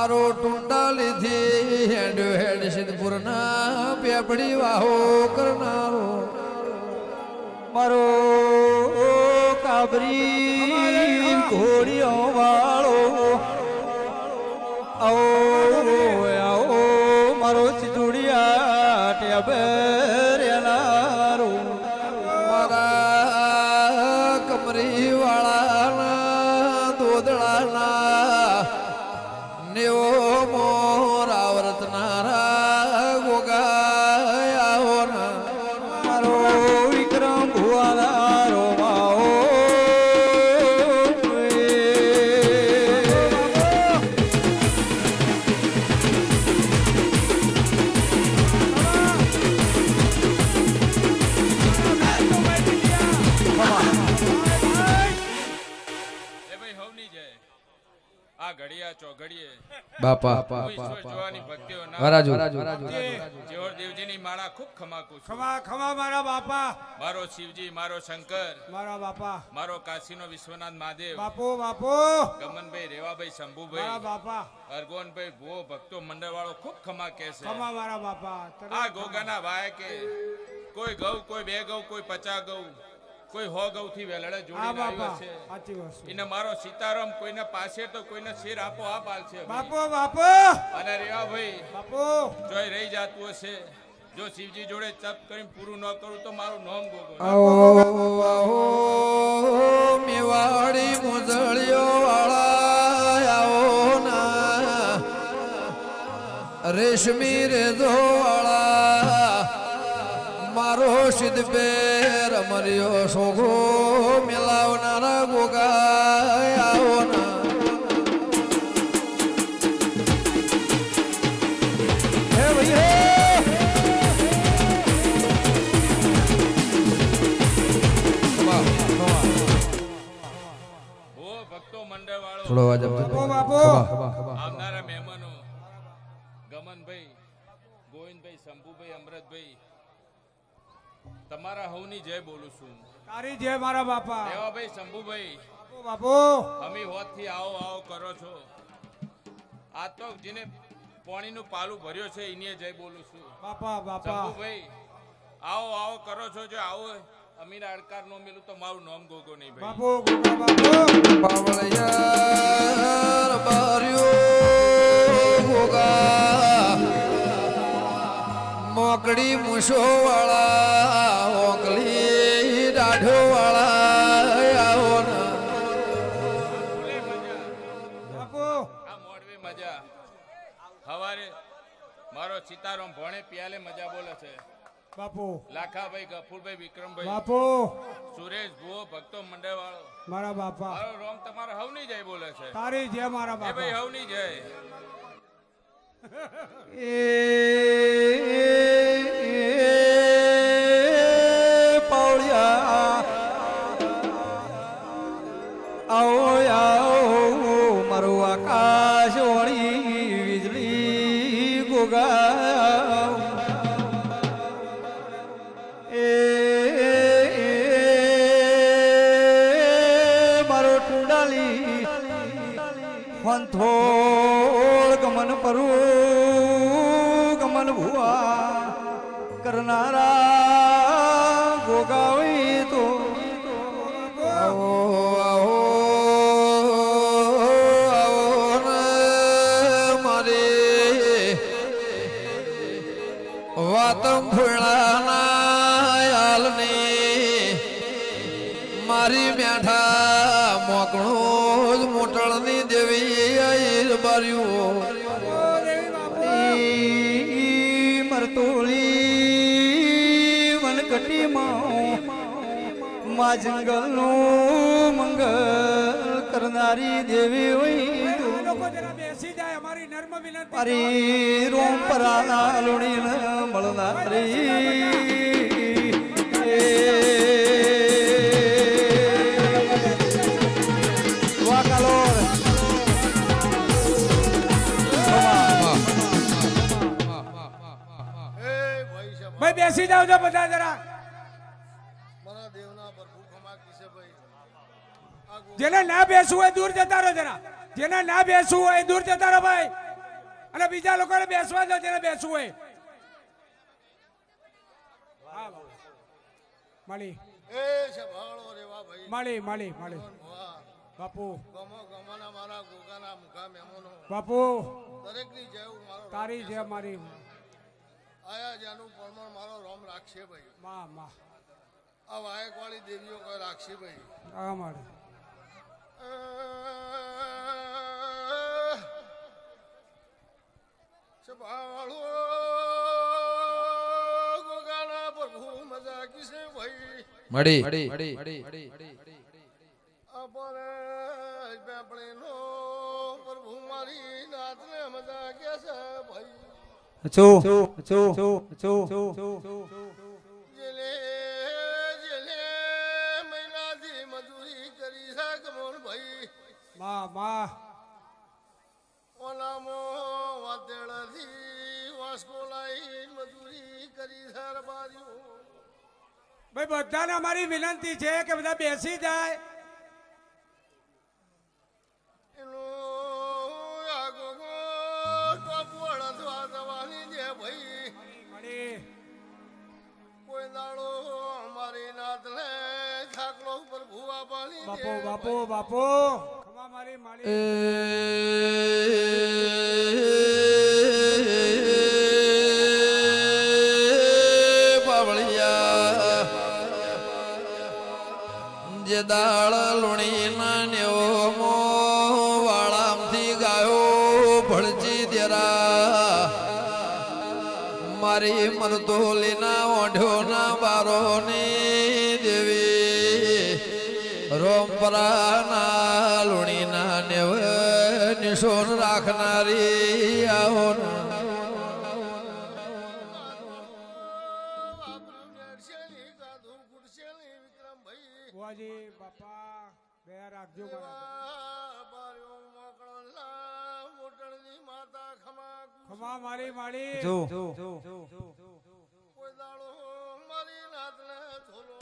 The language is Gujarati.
મારો ટુંડા લીધી હેડ હેડ સિદ્ધપુરના પેપડી વાહો કરનારો મારો કાબરી ઘોડીઓ વાળો આવો મારો ચીચુડિયા ટેબરેલારો મારા કમરી વાળાના દોદળાના નેવો મોરા વર્તનારા ગોગાયાઓ મારો વિક્રમ ભુવાદારો માઓ બાપા વરાજુ દેવજીની માળા ખૂબ ખમાકું છું. ખમા ખમા મારા બાપા મારો શિવજી, મારો શંકર, મારા બાપા મારો કાશીનો વિશ્વનાથ મહાદેવ, બાપો બાપો ગમનભાઈ, રેવાભાઈ, મારા શંભુભાઈ, બાપા અરગોનભાઈ, ભુવો ભક્તો મંડળ વાળો ખૂબ ખમા કે છે. ખમા મારા બાપા આ ગોગાના ભાઈ કે કોઈ ગૌ, કોઈ 2 ગૌ, કોઈ 50 ગૌ, કોઈ 100 ગૌ થી વેલડે આ જોડીને બાપા આવ્યો છે. સાચી વસ્તુ એને મારો સીતારામ કોઈને પાસે તો કોઈને શેર આપો આપ આલશે. બાપો બાપો અને રેવાભાઈ બાપો જોઈ રહી જાતું હશે, જો શિવજી જોડે તપ કરીને પૂરું ન કરું તો મારું નામ ગોગો. આવો આવો મેવાડી મુજળીઓ વાળા આવો ના રેશમી રેજો વાળા મારો સિદ્ધ પેર મર્યો સોગો મેલાવનારા ગોગાયાઓ ના હે ભાઈ હે ભુવો ભક્તો મંડળ વાળો, થોડો અવાજ આપજો. બાપો બાપો આવનારા મહેમાનો ગમનભાઈ, ગોવિંદભાઈ, શંભુભાઈ, અમૃતભાઈ, તમારા હવની જય બોલું છું. તારી જય મારા બાપા રેવાભાઈ, શંભુભાઈ, બાપો અમી હોતથી આવો આવો કરો છો. આ તો જેને પાણીનું પાલું ભર્યો છે એની જય બોલું છું. બાપા બાપા શંભુભાઈ, આવો આવો કરો છો, જો આવો અમીના અડકાર નો મેલું તો મારું નામ ગોગો નહીં ભાઈ. બાપો ગોગા બાપો બાવળિયાર બાર્યો ગોગા મોકડી મૂછો વાળા ઓકલી દાઢો વાળા આવો ના બાપો આ મોડવે મજા. હવારે મારો સીતારામ ભણે પિયાલે મજા બોલે છે. બાપો લાખાભાઈ, ગફુરભાઈ, વિક્રમભાઈ, બાપો સુરેશ, ભુવો ભક્તો મંડળ વાળો, મારા બાપા મારો રોમ તમારો હવની જય બોલે છે. તારી જય મારા એ ભાઈ બાપા હવની જય. પાવળિયા આવો આવો મારો આકાશ વળી વીજળી ગોગા મારો ટુંડાલી વંથોળ ગમન પરું ગમન ભુવા કરનારા ગોગાવી તો આવો આવો આવો ને મારે વાતમ ફૂળાના યાલની મારી મેઠા મોકણું જ મોટળની દેવી આઈર બાર્યું મરતોળી વનકટી માં જંગલનું મંગલ કરનારી દેવી હોય લોકો જરા બેસી જાય અમારી નર્મ વિનંતી મારી રોમ પરાના લુણી મળનારી વાકાલોર ભાઈ બેસી જાવ છો બધા જરા જેને ના બેસવું હોય દૂર જતા રહો જરા જેને ના બેસવું હોય દૂર જતા રહો ભાઈ અને બીજા લોકોને બેસવા દો જેને બેસવું હોય. હા બાપા. મળી એ છે ભાળો રેવા ભાઈ મળી મળી મળી વાહ બાપુ ગમો ગમોના મારા ગોગાના મુખા મહેમાનો બાપુ દરેકની જય હું મારો તારી જે મારી આયા જાનું પરમાણ મારો રોમ રાખશે ભાઈ માં માં આ વાયકવાળી દેવીઓ કોઈ રાખશે ભાઈ આ મારી ભાળો ગોગાના પ્રભુ મજા કિસે ભાઈ મળી આપણે નો પ્રભુ મારી નાથને મજા કે છે ભાઈ જેલે જેલે મહિનાથી મજૂરી કરી છે ગમોન ભાઈ માં માં ઓલામો વાતેળથી વાસ્કો લાઈન મજૂરી કરી છે રબારીઓ ભાઈ બધાને અમારી વિનંતી છે કે બધા બેસી જાય. એનું આગો ટોપ વળતવા દવાની દે ભાઈ મળી કોઈ દાડો અમારી નાથને થાકલો ઉપર ભૂવા પાણી બાપુ બાપુ બાપુ ખમા મારી માળી પાવળિયા જે દાળ લુણી ના નેવો વાળામથી ગાયો ભળજી દેરા મારી મરદોલીના ઓઢોના બારોની દેવી રોમપરાના લુણીના નેવ નિશોન રાખનારી આવો બુઆજી બાપા દયા રાખજો ખમા મારી માળી કોઈ દાડો મારી નાથને થોલો